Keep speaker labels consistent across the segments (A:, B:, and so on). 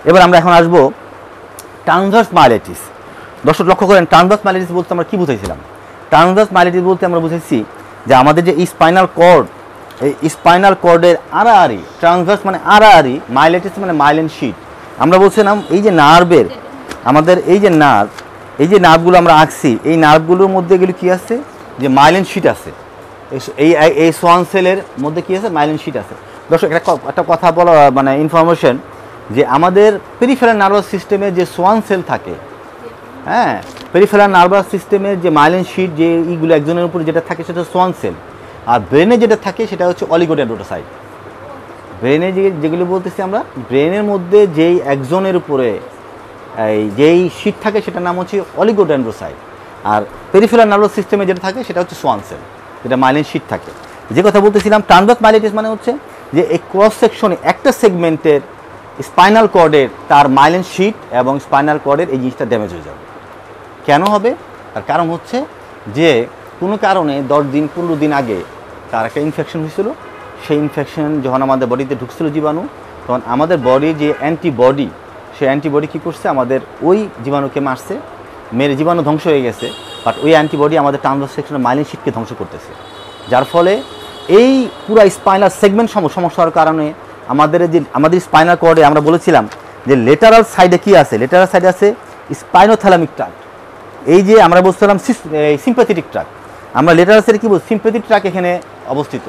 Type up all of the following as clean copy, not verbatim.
A: এবার আমরা এখন আসবো ট্রান্সভার্স মাইলাইটিস। দর্শক লক্ষ্য করেন, ট্রান্সভার্স মাইলাইটিস বলতে আমরা কি বুঝাইছিলাম? ট্রান্সভার্স মাইলাইটিস বলতে আমরা বুঝেছি যে আমাদের যে স্পাইনাল কর্ড, এই স্পাইনাল কর্ডের আড়াআড়ি, ট্রান্সভার্স মানে আড়াআড়ি, মাইলাইটিস মানে মাইলিন শিট। আমরা বলছিলাম এই যে নার্ভের, আমাদের এই যে নার্ভগুলো আমরা আঁকছি, এই নার্ভগুলোর মধ্যে এগুলো কী আছে, যে মাইলিন শিট আছে। এই সোয়ান সেলের মধ্যে কী আছে, মাইলিন শিট আছে। দর্শক একটা কথা বলা, মানে ইনফরমেশন, যে আমাদের পেরিফেরাল নার্ভাস সিস্টেমে যে সোয়ান সেল থাকে, হ্যাঁ, পেরিফেরাল নার্ভাস সিস্টেমের যে মাইলিন শিট, যে এইগুলো একজনের উপরে যেটা থাকে সেটা সোয়ান সেল, আর ব্রেনে যেটা থাকে সেটা হচ্ছে অলিগোডেন্ড্রোসাইট। ব্রেনে যেগুলো বলতেছি আমরা, ব্রেনের মধ্যে যেই একজনের উপরে যেই শিট থাকে সেটার নাম হচ্ছে অলিগোডেন্ড্রোসাইট, আর পেরিফেরাল নার্ভাস সিস্টেমে যেটা থাকে সেটা হচ্ছে সোয়ান সেল, যেটা মাইলিন শিট থাকে। যে কথা বলতেছিলাম, ট্রান্সভার্স মাইলাইটিস মানে হচ্ছে যে এই ক্রস সেকশনে একটা সেগমেন্টের স্পাইনাল কর্ডের তার মাইলিন শিট এবং স্পাইনাল কর্ডের এই জিনিসটা ড্যামেজ হয়ে যাবে। কেন হবে? তার কারণ হচ্ছে যে কোনো কারণে 10 দিন 15 দিন আগে তার একটা ইনফেকশন হয়েছিল। সেই ইনফেকশন যখন আমাদের বডিতে ঢুকছিল জীবাণু, তখন আমাদের বডির যে অ্যান্টিবডি, সেই অ্যান্টিবডি কী করছে, আমাদের ওই জীবাণুকে মারছে, মেরে জীবাণু ধ্বংস হয়ে গেছে, বাট ওই অ্যান্টিবডি আমাদের ট্রান্সভার্স সেকশনের মাইলিন শিটকে ধ্বংস করতেছে। যার ফলে এই পুরা স্পাইনাল সেগমেন্ট সমস্যার কারণে আমাদের স্পাইনাল কর্ডে আমরা বলেছিলাম যে লেটারাল সাইডে কি আছে, লেটারাল সাইডে আছে স্পাইনোথ্যালামিক ট্র্যাক্ট। এই যে আমরা বলছিলাম সিম্প্যাথেটিক ট্র্যাক্ট, আমরা লেটারাল সাইডে কী বলছি, সিম্প্যাথেটিক ট্র্যাক্ট এখানে অবস্থিত।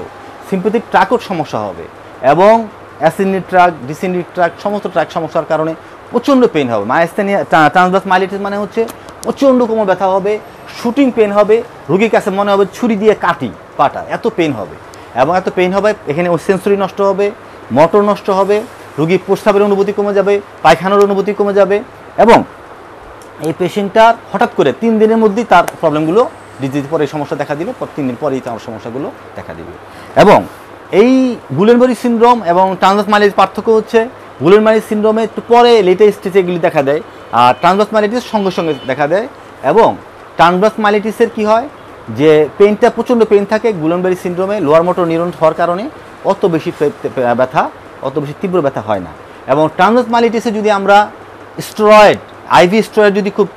A: সিম্প্যাথেটিক ট্র্যাক্টও সমস্যা হবে, এবং অ্যাসেন্ডিং ট্র্যাক্ট, ডিসেন্ডিং ট্র্যাক্ট, সমস্ত ট্র্যাক্ট সমস্যার কারণে প্রচণ্ড পেন হবে। মাইস্টেনিয়া ট্রান্সভার্স মাইলাইটিস মানে হচ্ছে প্রচণ্ড কোমর ব্যথা হবে, শুটিং পেন হবে, রোগীর কাছে মনে হবে ছুরি দিয়ে কাটি পাটা, এত পেন হবে। এবং এত পেন হবে, এখানে সেন্সরি নষ্ট হবে, মোটর নষ্ট হবে, রোগীর প্রস্রাবের অনুভূতি কমে যাবে, পায়খানার অনুভূতি কমে যাবে, এবং এই পেশেন্টটার হঠাৎ করে 3 দিনের মধ্যেই তার প্রবলেমগুলো, ডিজিজ পরে সমস্যা দেখা দিবে, 3 দিন পরেই তার সমস্যাগুলো দেখা দিবে। এবং এই গুলেনবারি সিনড্রোম এবং ট্রান্সভার্স মাইলাইটিস পার্থক্য হচ্ছে, গুলেনবারি সিনড্রোমে একটু পরে লেটের স্টেজে এগুলি দেখা দেয়, আর ট্রান্সভার্স মাইলাইটিস সঙ্গে সঙ্গে দেখা দেয়। এবং ট্রান্সভার্স মাইলাইটিসের কী হয়, যে পেনটা প্রচণ্ড পেন থাকে। গুলেনবারি সিনড্রোমে লোয়ার মোটর নিউরন হওয়ার কারণে অত বেশি ব্যথা, অত বেশি তীব্র ব্যথা হয় না। এবং ট্রান্সভার্স মাইলাইটিসে যদি আমরা স্টেরয়েড, আইভি স্টেরয়েড যদি খুব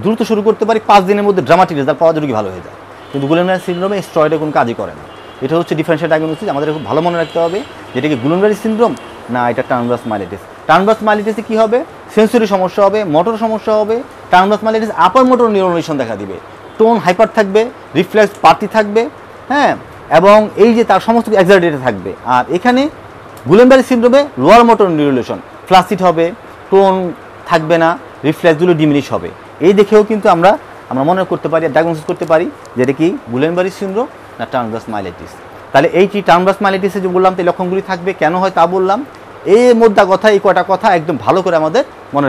A: দ্রুত শুরু করতে পারি, 5 দিনের মধ্যে ড্রামাটিক রেজাল্ট পাওয়া যায়, রোগী ভালো হয়ে যায়। কিন্তু গুলেনবারি সিনড্রোমে স্টেরয়েডে কোনো কাজই করে না। এটা হচ্ছে ডিফারেন্সিয়াল ডায়াগনোসিস, আমাদের খুব ভালো মনে রাখতে হবে যেটা কি গুলেনবারি সিনড্রোম না এটা ট্রান্সভার্স মাইলাইটিস। ট্রান্সভার্স মাইলাইটিসে কী হবে, সেন্সরি সমস্যা হবে, মোটর সমস্যা হবে। ট্রান্সভার্স মাইলাইটিস আপার মোটর নিউরোনেশন দেখা দিবে, টোন হাইপার থাকবে, রিফ্লেক্স বাড়তি থাকবে, হ্যাঁ, এবং এই যে তার সমস্ত এক্সাইটেড থাকবে। আর এখানে গুলেনবারি সিনড্রোমে লোয়ার মোটর নিউরোনেশন ফ্লাসিড হবে, টোন থাকবে না, রিফ্লেক্সগুলো ডিমিনিশ হবে। এই দেখেও কিন্তু আমরা মনে করতে পারি, ডায়াগনোসিস করতে পারি যেটা কি গুলেনবারি সিনড্রোম না ট্রান্সভার্স মাইলাইটিস। তাহলে এই কি ট্রান্সভার্স মাইলাইটিসে যে বললাম, এই লক্ষণগুলি থাকবে, কেন হয় তা বললাম। এই মোদ্দা কথা, এই কটা কথা একদম ভালো করে আমাদের মনে